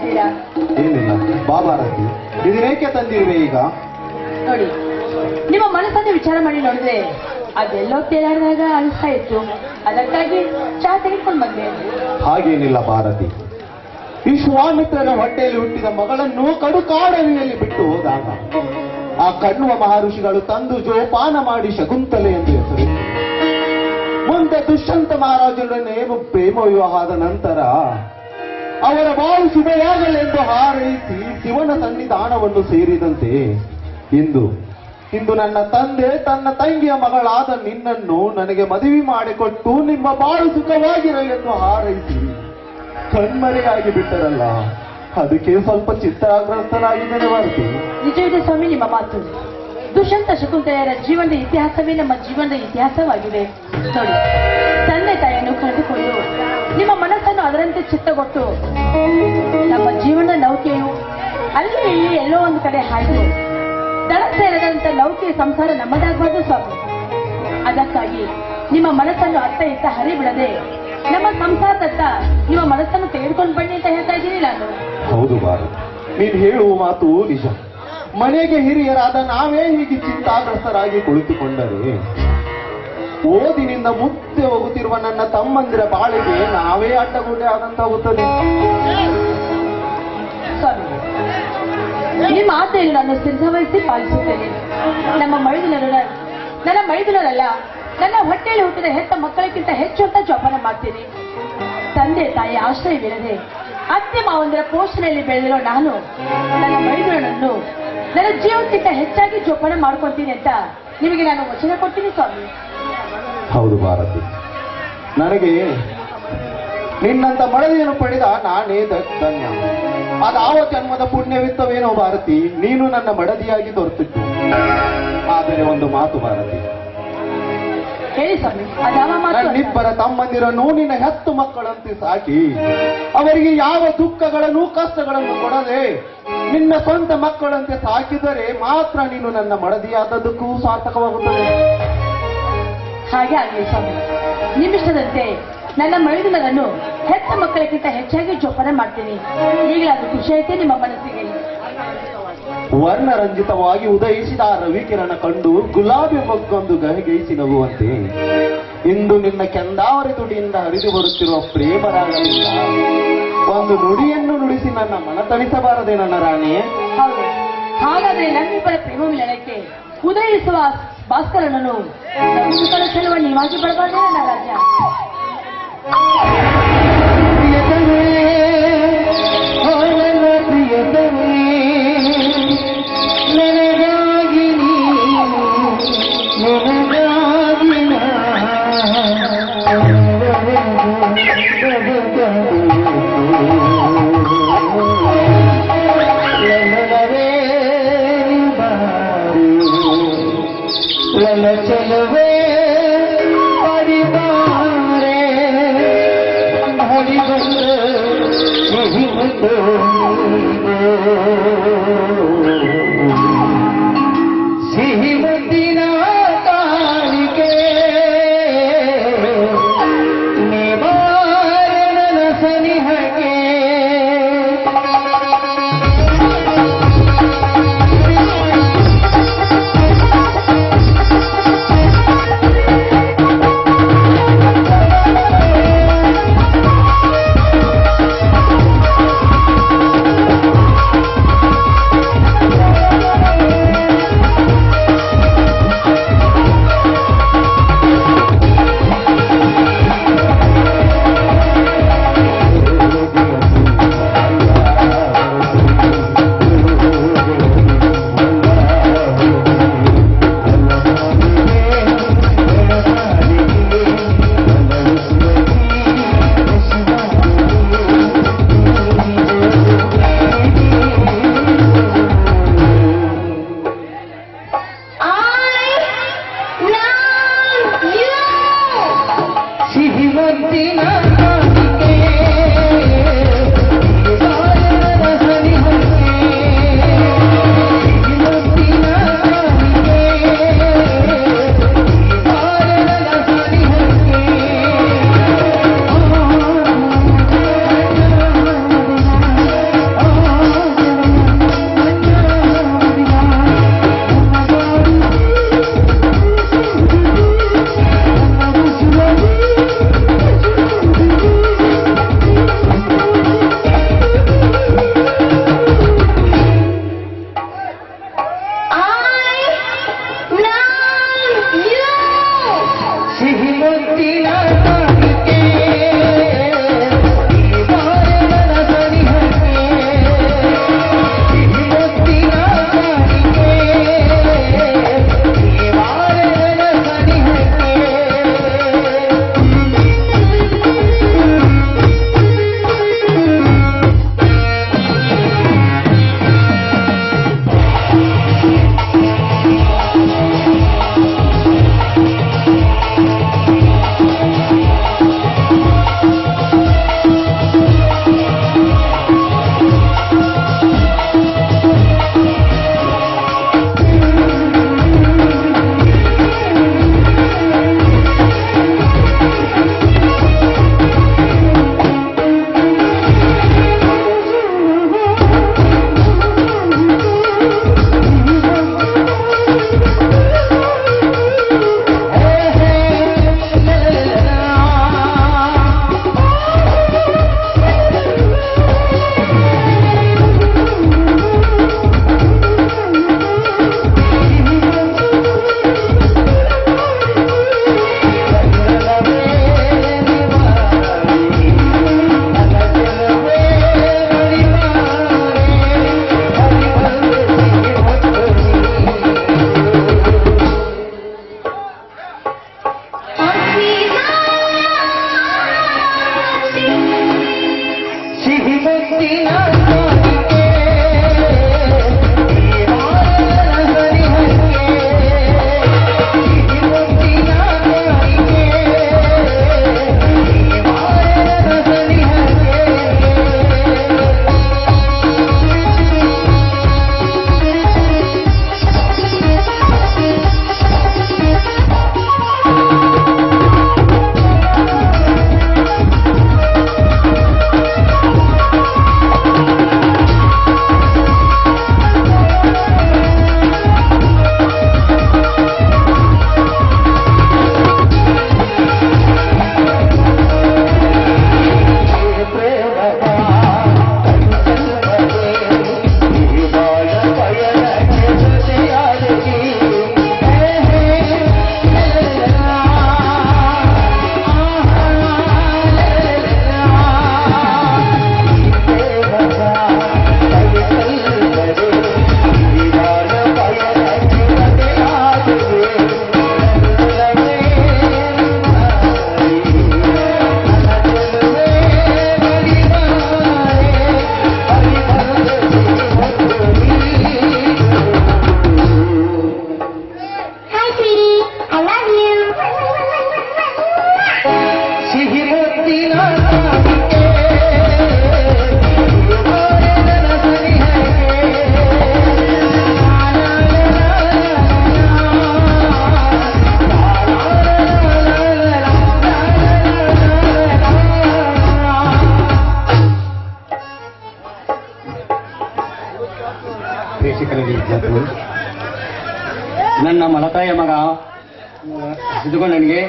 ಇದ್ದೀರಾ? ಏನಿಲ್ಲ ಬಾಬಾರತಿ, ಇದನ್ನೇಕೆ ತಂದಿರುವೆ ಈಗ? ನೋಡಿ, ನಿಮ್ಮ ಮನಸ್ಸನ್ನು ವಿಚಾರ ಮಾಡಿ ನೋಡಿದ್ರೆ ಅದೆಲ್ಲೋ ತೇಲಾಡಿದಾಗ ಅನಿಸ್ತಾ ಇತ್ತು. ಅದಕ್ಕಾಗಿ ಚಹಾ ತೆಗೆದುಕೊಂಡು ಬಂದೆ. ಹಾಗೇನಿಲ್ಲ ಭಾರತಿ, ವಿಶ್ವಾಮಿತ್ರನ ಹೊಟ್ಟೆಯಲ್ಲಿ ಹುಟ್ಟಿದ ಮಗಳನ್ನು ಕಡುಕಾಡವಿಯಲ್ಲಿ ಬಿಟ್ಟು ಹೋದಾಗ ಆ ಕಣ್ವ ಮಹರ್ಷಿಗಳು ತಂದು ಜೋಪಾನ ಮಾಡಿ ಶಕುಂತಲೆ ಎಂದು ಹೆಸರು. ಮುಂದೆ ದುಷ್ಯಂತ ಮಹಾರಾಜರೊಡನೆ ಪ್ರೇಮ ವಿವಾಹದ ನಂತರ ಅವರ ಬಾಳು ಶುಭವಾಗಲೆಂದು ಹಾರೈಸಿ ಶಿವನ ಸನ್ನಿಧಾನವನ್ನು ಸೇರಿದಂತೆ ಇಂದು ನನ್ನ ತಂದೆ ತನ್ನ ತಂಗಿಯ ಮಗಳಾದ ನಿನ್ನನ್ನು ನನಗೆ ಮದುವೆ ಮಾಡಿಕೊಟ್ಟು ನಿಮ್ಮ ಬಾಳು ಸುಖವಾಗಿರಲೆಂದು ಹಾರೈಸಿ ಕಣ್ಮರೆಯಾಗಿ ಬಿಟ್ಟರಲ್ಲ, ಅದಕ್ಕೆ ಸ್ವಲ್ಪ ಚಿತ್ತಾಗ್ರಸ್ತನಾಗಿದ್ದೇನೆ ಭಾರತಿ. ನಿಜವಿದೆ ಸ್ವಾಮಿ ನಿಮ್ಮ ಮಾತು. ದುಷ್ಯಂತ ಶಕುಂತಲೆಯರ ಜೀವನದ ಇತಿಹಾಸವೇ ನಮ್ಮ ಜೀವನದ ಇತಿಹಾಸವಾಗಿದೆ. ನೋಡಿ, ತಂದೆ ತಾಯಿಯನ್ನು ಕಳೆದುಕೊಂಡು ನಿಮ್ಮ ಮನಸ್ಸನ್ನು ಅದರಂತೆ ಚಿತ್ತಗೊಟ್ಟು ನಮ್ಮ ಜೀವನದ ನೌಕೆಯು ಅಲ್ಲಿ ಇಲ್ಲಿ ಎಲ್ಲೋ ಒಂದು ಕಡೆ ಹಾಯ್ದು ದಡ ಸೇರದಂತ ನೌಕೆಯ ಸಂಸಾರ ನಮ್ಮದಾಗಬಾರ್ದು ಸ್ವಾಮಿ. ಅದಕ್ಕಾಗಿ ನಿಮ್ಮ ಮನಸ್ಸನ್ನು ಅತ್ತ ಇತ್ತ ಹರಿಬಿಡದೆ ನಮ್ಮ ಸಂಸಾರದತ್ತ ನಿಮ್ಮ ಮನಸ್ಸನ್ನು ತೆಗೆದುಕೊಂಡು ಬನ್ನಿ ಅಂತ ಹೇಳ್ತಾ ಇದ್ದೀನಿ ನಾನು. ಹೌದು ಭಾರತ್, ನೀನು ಹೇಳುವ ಮಾತು ನಿಜ. ಮನೆಗೆ ಹಿರಿಯರಾದ ನಾವೇ ಹೀಗೆ ಚಿಂತಾಗ್ರಸ್ತರಾಗಿ ಕುಳಿತುಕೊಂಡರೆ ಓದಿನಿಂದ ಮುತ್ತೆ ಹೋಗುತ್ತಿರುವ ನನ್ನ ತಮ್ಮಂದಿರ ಬಾಳಿಗೆ ನಾವೇ ಅಡ್ಡಗುಡ್ಡೆ ಆದಂತಾಗುತ್ತದೆ. ಸ್ವಾಮಿ, ನಿಮ್ಮ ಆಸೆಯನ್ನು ನಾನು ಸಿದ್ಧವಹಿಸಿ ಪಾಲಿಸುತ್ತೇನೆ. ನನ್ನ ಮೈದುನರಲ್ಲ, ನನ್ನ ಹೊಟ್ಟೆಯಲ್ಲಿ ಹುಟ್ಟಿದ ಹೆತ್ತ ಮಕ್ಕಳಿಗಿಂತ ಹೆಚ್ಚು ಅಂತ ಜೋಪಾನ ಮಾಡ್ತೀನಿ. ತಂದೆ ತಾಯಿ ಆಶ್ರಯವಿಲ್ಲದೆ ಅತ್ತೆ ಮಾವಂದರ ಪೋಷಣೆಯಲ್ಲಿ ಬೆಳೆದಿರೋ ನಾನು ನನ್ನ ಮೈದುನರನ್ನು ನನ್ನ ಜೀವಕ್ಕಿಂತ ಹೆಚ್ಚಾಗಿ ಜೋಪಾನ ಮಾಡ್ಕೊತೀನಿ ಅಂತ ನಿಮಗೆ ನಾನು ವಚನ ಕೊಡ್ತೀನಿ ಸ್ವಾಮಿ. ಹೌದು ಭಾರತಿ, ನನಗೆ ನಿನ್ನಂತ ಮಡದಿಯನ್ನು ಪಡೆದ ನಾನೇ ಧನ್ಯ. ಅದಾವ ಜನ್ಮದ ಪುಣ್ಯವಿತ್ತವೇನೋ ಭಾರತಿ, ನೀನು ನನ್ನ ಮಡದಿಯಾಗಿ ದೊರೆತಿತ್ತು. ಆದರೆ ಒಂದು ಮಾತು ಭಾರತಿ, ಹೇಳಿ ಸ್ವಾಮಿ, ಅದಾವ ಮಾತು. ನನ್ನಿಬ್ಬರ ತಮ್ಮಂದಿರನ್ನು ನಿನ್ನ ಹೆತ್ತು ಮಕ್ಕಳಂತೆ ಸಾಕಿ ಅವರಿಗೆ ಯಾವ ದುಃಖಗಳನ್ನು ಕಷ್ಟಗಳನ್ನು ಕೊಡದೆ ನಿನ್ನ ಸ್ವಂತ ಮಕ್ಕಳಂತೆ ಸಾಕಿದರೆ ಮಾತ್ರ ನೀನು ನನ್ನ ಮಡದಿಯಾದದ್ದಕ್ಕೂ ಸಾರ್ಥಕವಾಗುತ್ತದೆ. ಹಾಗೆ ಆಗಲಿ ಸ್ವಾಮಿ, ನಿಮ್ಮಿಷ್ಟದಂತೆ ನನ್ನ ಮೈದುನರನ್ನು ಹೆತ್ತ ಮಕ್ಕಳಿಗಿಂತ ಹೆಚ್ಚಾಗಿ ಜೋಪಾನ ಮಾಡ್ತೀನಿ. ಈಗಲಾದ್ರೂ ಖುಷಿ ಐತೆ ನಿಮ್ಮ ಮನಸ್ಸಿಗೆ? ವರ್ಣರಂಜಿತವಾಗಿ ಉದಯಿಸಿದ ರವಿಕಿರಣ ಕಂಡು ಗುಲಾಬಿ ಮೊಗ್ಗೊಂದು ಗಹಿಗೈಸಿ ನಗುವಂತೆ ಇಂದು ನಿನ್ನ ಕೆಂದಾವರಿ ತುಡಿಯಿಂದ ಹರಿದು ಬರುತ್ತಿರುವ ಪ್ರೇಮರಾಗಲಿಲ್ಲ ಒಂದು ನುಡಿಯನ್ನು ನುಡಿಸಿ ನನ್ನ ಮನ ತಣಿಸಬಾರದೆ ನನ್ನ ರಾಣಿ? ಹೌದು, ಹಾಗಾದ್ರೆ ನಮ್ಮಿಬ್ಬರ ಪ್ರೇಮ ಮಿಲನಕ್ಕೆ ಉದಯಿಸುವ ಭಾಸ್ಕರನನ್ನು ಕಳಿಸಲು ನೀವಾಗಿ ಬರಬಾರ್ದೇ ನನ್ನ ರಾಜ? ನನಗಾಗಿ ಚಲವೇ ಪರಿವಾರೆ ಹರಿಬಂದ ಸಿಹಿ ಮುದ್ದಿನ ಕಾಣಿಕೆ ನಿವಾರಣನ ಸನಿಹಕ್ಕೆ ಪ್ರೇಕ್ಷಕರಿಗೆ ವಿದ್ಯಾರ್ಥಿಗಳು, ನನ್ನ ಮಲತಾಯ ಮಗ ಸಿದ್ದುಗಣ್ಣನಿಗೆ,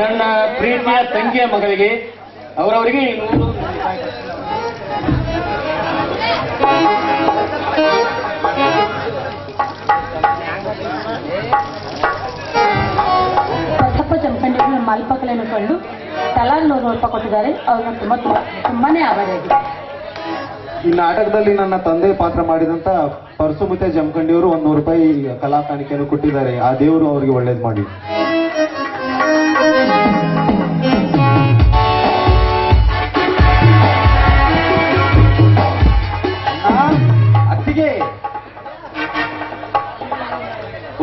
ನನ್ನ ಪ್ರೀತಿಯ ತಂಗಿಯ ಮಗಳಿಗೆ ಅವರವರಿಗೆ 100 ಬಸಪ್ಪ ಜಮಖಂಡಿಗಳು ಮಾಲ್ಪಕಲೆಯನ್ನು ಕಂಡು ತಲಾ 100 ರೂಪಾಯಿ ಕೊಟ್ಟಿದ್ದಾರೆ. ಅವ್ರನ್ನ ತುಂಬಾನೇ ಆಭಾರಿಯಾಗಿದೆ. ಈ ನಾಟಕದಲ್ಲಿ ನನ್ನ ತಂದೆ ಪಾತ್ರ ಮಾಡಿದಂತ ಪರಸುಮುತ್ತೆ ಜಮಖಂಡಿಯವರು 100 ರೂಪಾಯಿ ಕಲಾ ಕಾಣಿಕೆಯನ್ನು ಕೊಟ್ಟಿದ್ದಾರೆ. ಆ ದೇವರು ಅವರಿಗೆ ಒಳ್ಳೇದು ಮಾಡಿ. ಅತ್ತಿಗೆ,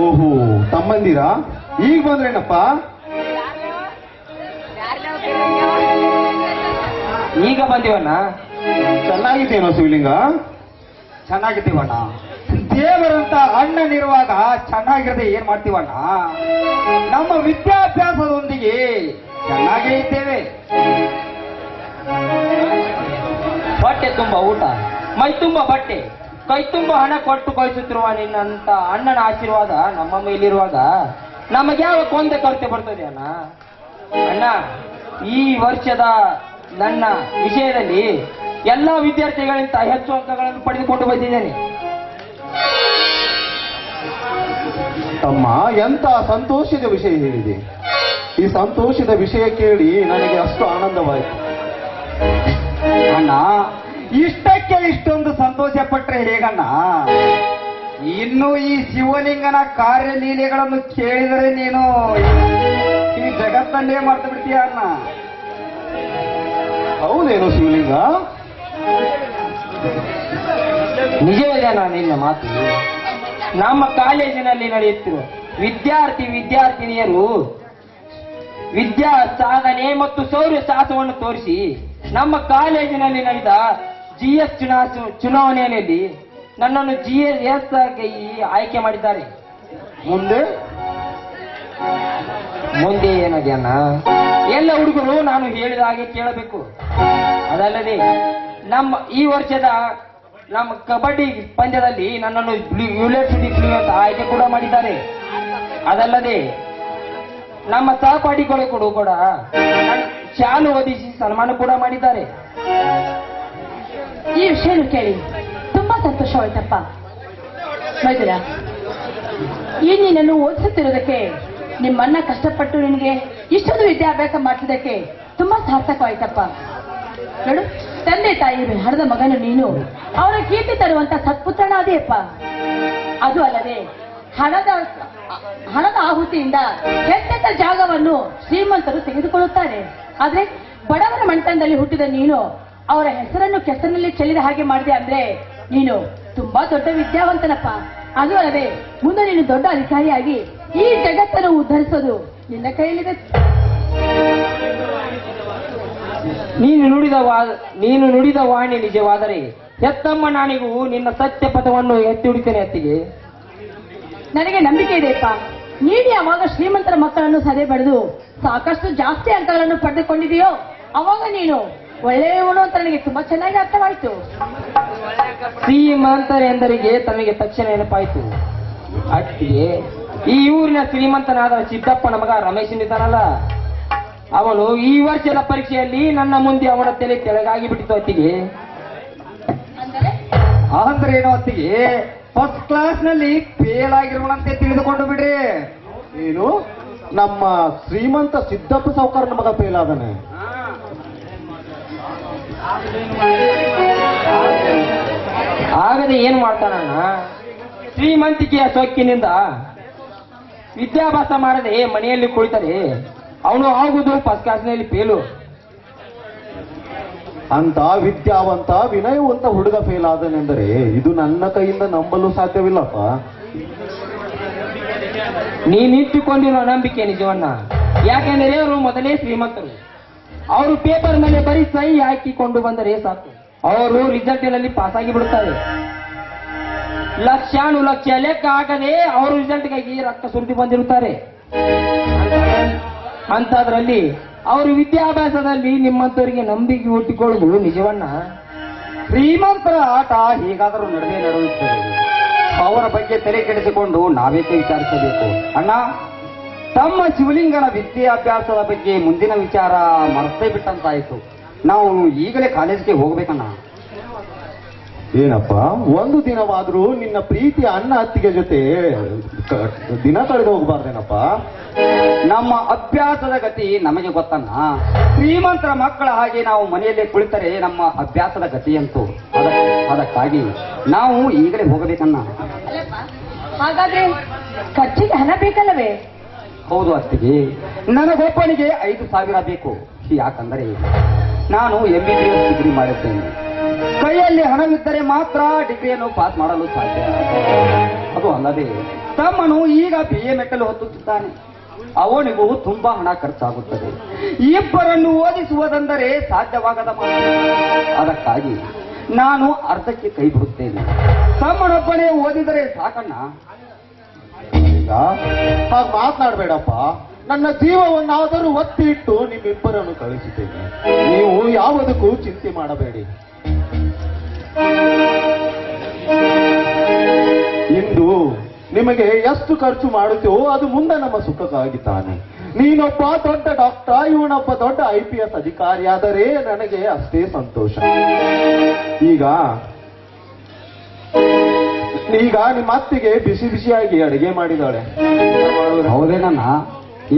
ಓಹೋ, ತಮ್ಮಂದಿರಾ ಈಗ ಬಂದ್ರೇನಪ್ಪ? ಈಗ ಬಂದಿವಣ್ಣ. ಚೆನ್ನಾಗಿತ್ತೇನೋ ಶಿವಲಿಂಗ? ಚೆನ್ನಾಗಿದ್ದೀವಣ್ಣ. ದೇವರಂತ ಅಣ್ಣನಿರುವಾಗ ಚೆನ್ನಾಗಿರದೆ ಏನ್ ಮಾಡ್ತೀವಣ್ಣ? ನಮ್ಮ ವಿದ್ಯಾಭ್ಯಾಸದೊಂದಿಗೆ ಚೆನ್ನಾಗೇ ಇದ್ದೇವೆ. ಹೊಟ್ಟೆ ತುಂಬ ಊಟ, ಮೈ ತುಂಬ ಬಟ್ಟೆ, ಕೈ ತುಂಬ ಹಣ ಕೊಟ್ಟು ಕಳಿಸುತ್ತಿರುವ ನಿನ್ನಂತ ಅಣ್ಣನ ಆಶೀರ್ವಾದ ನಮ್ಮ ಮೇಲಿರುವಾಗ ನಮಗ್ಯಾವ ಕೊಂದೆ ಕೊರತೆ ಬರ್ತದೆ ಅಣ್ಣ? ಅಣ್ಣ, ಈ ವರ್ಷದ ನನ್ನ ವಿಷಯದಲ್ಲಿ ಎಲ್ಲಾ ವಿದ್ಯಾರ್ಥಿಗಳಿಂದ ಹೆಚ್ಚು ಅಂಕಗಳನ್ನು ಪಡೆದುಕೊಂಡು ಬಂದಿದ್ದೇನೆ. ತಮ್ಮ, ಎಂತ ಸಂತೋಷದ ವಿಷಯ ಹೇಳಿದೆ. ಈ ಸಂತೋಷದ ವಿಷಯ ಕೇಳಿ ನನಗೆ ಅಷ್ಟು ಆನಂದವಾಯಿತು. ಅಣ್ಣ, ಇಷ್ಟಕ್ಕೆ ಇಷ್ಟೊಂದು ಸಂತೋಷ ಪಟ್ರೆ ಹೇಗಣ್ಣ? ಇನ್ನು ಈ ಶಿವಲಿಂಗನ ಕಾರ್ಯಲೀಲೆಗಳನ್ನು ಕೇಳಿದರೆ ನೀನು ಈ ಜಗತ್ತನ್ನೇ ಮರ್ತು ಬಿಡ್ತೀಯ ಅಣ್ಣ. ಹೌದೇನೋ ಶಿವಲಿಂಗ? ನಿಜವೇನ ನಿನ್ನ ಮಾತು? ನಮ್ಮ ಕಾಲೇಜಿನಲ್ಲಿ ನಡೆಯುತ್ತಿರುವ ವಿದ್ಯಾರ್ಥಿನಿಯರು ವಿದ್ಯಾ ಸಾಧನೆ ಮತ್ತು ಶೌರ್ಯ ಸಾಹಸವನ್ನು ತೋರಿಸಿ ನಮ್ಮ ಕಾಲೇಜಿನಲ್ಲಿ ನಡೆದ GS ಚುನಾವಣೆಯಲ್ಲಿ ನನ್ನನ್ನು GS ಆಗಿ ಆಯ್ಕೆ ಮಾಡಿದ್ದಾರೆ. ಮುಂದೆ ಏನದೆಯನ್ನ ಎಲ್ಲ ಹುಡುಗರು ನಾನು ಹೇಳಿದ ಹಾಗೆ ಕೇಳಬೇಕು. ಅದಲ್ಲದೆ ಈ ವರ್ಷದ ನಮ್ಮ ಕಬಡ್ಡಿ ಪಂದ್ಯದಲ್ಲಿ ನನ್ನನ್ನು ಯೂನಿವರ್ಸಿಟಿ ಅಂತ ಆಯ್ಕೆ ಕೂಡ ಮಾಡಿದ್ದಾರೆ. ಅದಲ್ಲದೆ ನಮ್ಮ ಸಹಪಾಠಿಗಳು ಕೂಡ ಶಾಲು ಓದಿಸಿ ಸನ್ಮಾನ ಕೂಡ ಮಾಡಿದ್ದಾರೆ. ಈ ವಿಷಯ ಕೇಳಿ ತುಂಬಾ ಸಂತೋಷವಾಯ್ತಪ್ಪ. ಮೈದುರ, ಈ ನಿನ್ನನ್ನು ಓದಿಸುತ್ತಿರುವುದಕ್ಕೆ, ನಿಮ್ಮನ್ನ ಕಷ್ಟಪಟ್ಟು ನಿನಗೆ ಇಷ್ಟೊಂದು ವಿದ್ಯಾಭ್ಯಾಸ ಮಾಡಿಸಿದಕ್ಕೆ ತುಂಬಾ ಸಾರ್ಥಕವಾಯ್ತಪ್ಪ. ನೋಡು, ತಂದೆ ತಾಯಿ ಹಣದ ಮಗನು ನೀನು ಅವರ ಕೀರ್ತಿ ತರುವಂತ ಸತ್ಪುತ್ರನಾದೆಯಪ್ಪ. ಅದು ಅಲ್ಲದೆ ಹಣದ ಆಹುತಿಯಿಂದ ಹೆಚ್ಚೆತ್ತ ಜಾಗವನ್ನು ಶ್ರೀಮಂತರು ತೆಗೆದುಕೊಳ್ಳುತ್ತಾರೆ. ಆದ್ರೆ ಬಡವರ ಮನೆತನದಲ್ಲಿ ಹುಟ್ಟಿದ ನೀನು ಅವರ ಹೆಸರನ್ನು ಕೆಸರಿನಲ್ಲಿ ಚೆಲ್ಲಿದ ಹಾಗೆ ಮಾಡಿದೆ ಅಂದ್ರೆ ನೀನು ತುಂಬಾ ದೊಡ್ಡ ವಿದ್ಯಾವಂತನಪ್ಪ. ಅದು ಅಲ್ಲದೆ ಮುಂದೆ ನೀನು ದೊಡ್ಡ ಅಧಿಕಾರಿಯಾಗಿ ಈ ಜಗತ್ತನ್ನು ಉದ್ಧರಿಸೋದು ನಿನ್ನ ಕೈಯಲ್ಲಿದೆ. ನೀನು ನುಡಿದ ವಾಣಿ ನಿಜವಾದರೆ ಹೆತ್ತಮ್ಮ ನಾನಿಗೂ ನಿನ್ನ ಸತ್ಯ ಪಥವನ್ನು ಎತ್ತಿ ಹುಡುಕೇನೆ. ಅತ್ತಿಗೆ, ನನಗೆ ನಂಬಿಕೆ ಇದೆಯಪ್ಪ. ನೀನು ಯಾವಾಗ ಶ್ರೀಮಂತರ ಮಕ್ಕಳನ್ನು ಸದೆ ಬಡಿದು ಸಾಕಷ್ಟು ಜಾಸ್ತಿ ಅಂಕಗಳನ್ನು ಪಡೆದುಕೊಂಡಿದೆಯೋ ಅವಾಗ ನೀನು ಒಳ್ಳೆಯವನು ಅಂತ ನನಗೆ ತುಂಬಾ ಚೆನ್ನಾಗಿ ಅರ್ಥವಾಯಿತು. ಶ್ರೀಮಂತರೆಂದರಿಗೆ ತನಗೆ ತಕ್ಷಣ ನೆನಪಾಯಿತು. ಅತ್ತಿಗೆ, ಈ ಊರಿನ ಶ್ರೀಮಂತನಾದ ಸಿದ್ದಪ್ಪನ ಮಗ ರಮೇಶನಿದ್ದಾನಲ್ಲ, ಅವನು ಈ ವರ್ಷದ ಪರೀಕ್ಷೆಯಲ್ಲಿ ನನ್ನ ಮುಂದೆ ಅವನ ತಲೆ ಕೆಳಗಾಗಿ ಬಿಟ್ಟಿತು. ಅತ್ತಿಗೆ ಅಂದ್ರೆ ಏನೋ ಅತ್ತಿಗೆ, ಫಸ್ಟ್ ಕ್ಲಾಸ್ ನಲ್ಲಿ ಫೇಲ್ ಆಗಿರುವಂತೆ ತಿಳಿದುಕೊಂಡು ಬಿಡ್ರಿ. ಏನು, ನಮ್ಮ ಶ್ರೀಮಂತ ಸಿದ್ದಪ್ಪ ಸಾವುಕಾರನ ಮಗ ಫೇಲ್ ಆದನೆ? ಆಗದೆ ಏನು ಮಾಡ್ತಾನಣ್ಣ? ಶ್ರೀಮಂತಿಕೆಯ ಸೊಕ್ಕಿನಿಂದ ವಿದ್ಯಾಭ್ಯಾಸ ಮಾಡದೆ ಮನೆಯಲ್ಲಿ ಕುಳಿತರೆ ಅವನು ಆಗುವುದು ಫಸ್ಟ್ ಕ್ಲಾಸ್ನಲ್ಲಿ ಫೇಲು. ಅಂತ ವಿದ್ಯಾವಂತ ವಿನಯವಂತ ಹುಡುಗ ಫೇಲ್ ಆದನೆಂದರೆ ಇದು ನನ್ನ ಕೈಯಿಂದ ನಂಬಲು ಸಾಧ್ಯವಿಲ್ಲಪ್ಪ. ನೀನಿಟ್ಟುಕೊಂಡಿರೋ ನಂಬಿಕೆ ನಿಜವನ್ನ. ಯಾಕೆಂದರೆ ಅವರು ಮೊದಲೇ ಶ್ರೀಮಂತರು. ಅವರು ಪೇಪರ್ ಮೇಲೆ ಬರೀ ಸಹಿ ಹಾಕಿಕೊಂಡು ಬಂದರೆ ಸಾಕು, ಅವರು ರಿಸಲ್ಟಿನಲ್ಲಿ ಪಾಸ್ ಆಗಿ ಬಿಡುತ್ತಾರೆ. ಲಕ್ಷ ಲೆಕ್ಕ ಹಾಕದೆ ಅವರು ರಿಸಲ್ಟ್ಗಾಗಿ ರಕ್ತ ಸುರಿದು ಬಂದಿರುತ್ತಾರೆ. ಅಂತದ್ರಲ್ಲಿ ಅವರು ವಿದ್ಯಾಭ್ಯಾಸದಲ್ಲಿ ನಿಮ್ಮಂತವರಿಗೆ ನಂಬಿಕೆ ಹುಟ್ಟಿಕೊಳ್ಳುವುದು ನಿಜವನ್ನ. ಶ್ರೀಮಂತರ ಆಟ ಹೇಗಾದರೂ ನಡೆಯುತ್ತದೆ. ಅವರ ಬಗ್ಗೆ ತಲೆ ಕೆಡಿಸಿಕೊಂಡು ನಾವೇಕೆ ವಿಚಾರಿಸಬೇಕು? ಅಣ್ಣ, ತಮ್ಮ ಶಿವಲಿಂಗನ ವಿದ್ಯಾಭ್ಯಾಸದ ಬಗ್ಗೆ ಮುಂದಿನ ವಿಚಾರ ಮರೆತೇ ಬಿಟ್ಟಂತಾಯಿತು. ನಾವು ಈಗಲೇ ಕಾಲೇಜಿಗೆ ಹೋಗ್ಬೇಕಣ್ಣ. ಏನಪ್ಪ, ಒಂದು ದಿನವಾದ್ರೂ ನಿನ್ನ ಪ್ರೀತಿಯ ಅಣ್ಣ ಅತ್ತಿಗೆ ಜೊತೆ ದಿನ ಕಳೆದು ಹೋಗ್ಬಾರ್ದೇನಪ್ಪ? ನಮ್ಮ ಅಭ್ಯಾಸದ ಗತಿ ನಮಗೆ ಗೊತ್ತಣ್ಣ. ಶ್ರೀಮಂತರ ಮಕ್ಕಳ ಹಾಗೆ ನಾವು ಮನೆಯಲ್ಲೇ ಕುಳಿತರೆ ನಮ್ಮ ಅಭ್ಯಾಸದ ಗತಿ ಅಂತೂ. ಅದಕ್ಕಾಗಿ ನಾವು ಈಗಲೇ ಹೋಗಬೇಕಣ್ಣ. ಹಾಗಾದ್ರೆ ಖರ್ಚಿಗೆ ಹಣ ಬೇಕಲ್ಲವೇ? ಹೌದು ಅತ್ತಿಗೆ, ನನಗೊಬ್ಬನಿಗೆ 5,000 ಬೇಕು. ಯಾಕಂದರೆ ನಾನು MBBS ಡಿಗ್ರಿ ಮಾಡಿದ್ದೇನೆ. ಕೈಯಲ್ಲಿ ಹಣವಿದ್ದರೆ ಮಾತ್ರ ಡಿಗ್ರಿಯನ್ನು ಪಾಸ್ ಮಾಡಲು ಸಾಧ್ಯ. ಅದು ಅಲ್ಲದೆ ತಮ್ಮನು ಈಗ BA ಮೆಟ್ಟಲು ಹೊತ್ತುತ್ತಿದ್ದಾನೆ. ಅವನಿಗೂ ತುಂಬಾ ಹಣ ಖರ್ಚಾಗುತ್ತದೆ. ಇಬ್ಬರನ್ನು ಓದಿಸುವುದೆಂದರೆ ಸಾಧ್ಯವಾಗದ ಮಾತು. ಅದಕ್ಕಾಗಿ ನಾನು ಅರ್ಧಕ್ಕೆ ಕೈ ಬಿಡುತ್ತೇನೆ. ತಮ್ಮನೊಬ್ಬನೇ ಓದಿದರೆ ಸಾಕಣ್ಣ. ಹಾಗೆ ಮಾತನಾಡಬೇಡಪ್ಪ. ನನ್ನ ಜೀವವನ್ನಾದರೂ ಒತ್ತಿ ಇಟ್ಟು ನಿಮ್ಮಿಬ್ಬರನ್ನು ಕಳಿಸುತ್ತೇನೆ. ನೀವು ಯಾವುದಕ್ಕೂ ಚಿಂತೆ ಮಾಡಬೇಡಿ. ಇಂದು ನಿಮಗೆ ಎಷ್ಟು ಖರ್ಚು ಮಾಡುತ್ತೇವೋ ಅದು ಮುಂದೆ ನಮ್ಮ ಸುಖಕ್ಕಾಗಿ ತಾನೆ. ನೀನೊಬ್ಬ ದೊಡ್ಡ ಡಾಕ್ಟರ್, ಇವನೊಬ್ಬ ದೊಡ್ಡ IPS ಅಧಿಕಾರಿಯಾದರೆ ನನಗೆ ಅಷ್ಟೇ ಸಂತೋಷ. ಈಗ ನಿಮ್ಮ ಅತ್ತಿಗೆ ಬಿಸಿ ಬಿಸಿಯಾಗಿ ಅಡಿಗೆ ಮಾಡಿದಾಳೆ. ಹೌದೇನಣ್ಣ?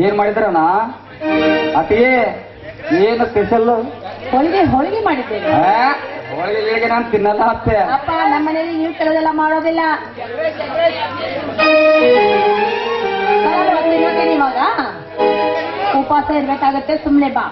ಏನ್ ಮಾಡಿದ್ರಣ್ಣ? ಅತಿಯೇ ಏನು ಸ್ಪೆಷಲ್? ಹೋಳಿಗೆ ಮಾಡಿದ್ದೇನೆ. ಹೋಳಿಗೆ ನಾನು ತಿನ್ನಲ್ಲ ಅತ್ತೆ. ಅಪ್ಪ, ನಮ್ಮ ಮನೇಲಿ ನೀವು ಕೆಲವೆಲ್ಲ ಮಾಡೋದಿಲ್ಲ. ಇವಾಗ ಉಪವಾಸ ಇರ್ಬೇಕಾಗತ್ತೆ, ಸುಮ್ನೆ ಬಾ.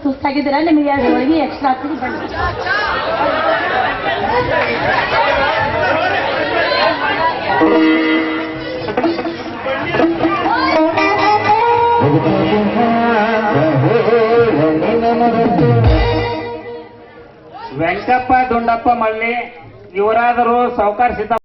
ಸುಸ್ತಾಗಿದ್ದೀರಾ? ನಿಮಗೆ 2 ಹೋಳಿಗೆ ಎಕ್ಸ್ಟ್ರಾ ಹಾಕ್ತೀನಿ ಬನ್ನಿ. ವೆಂಕಪ್ಪ ದುಂಡಪ್ಪ ಮಳ್ಳಿ ಇವರಾದರೂ ಸಾವುಕಾರ ಸಿದ್ದ